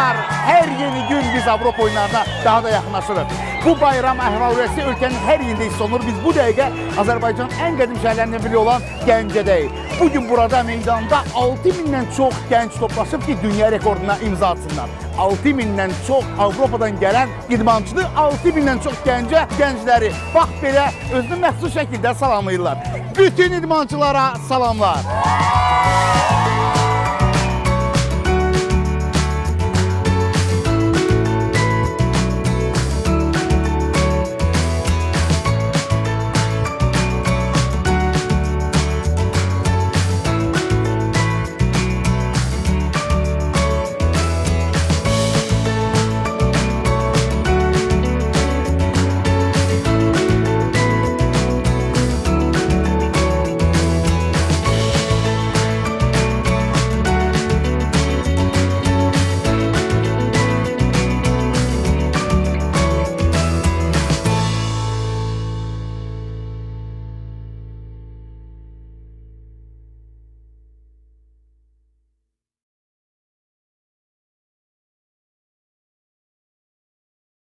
idmançılar, hər yeni gün biz Avropa oyunlarına daha da yaxınlaşırıq. Bu bayram əhval-ruhiyyəsi ölkənin hər yerində hiss olunur. Biz bu dəqiqə Azərbaycanın ən qədim şəhərlərindən biri olan Gəncədəyik. Bugün burada meydanda 6000-dən çox gənc toplaşıb ki, dünya rekorduna imza atsınlar. 6000-dən çox Avropadan gələn idmançıdır, 6000-dən çox gəncləri bax belə özünü məxsus şəkildə salamlayırlar. Bütün idmançılara salamlar.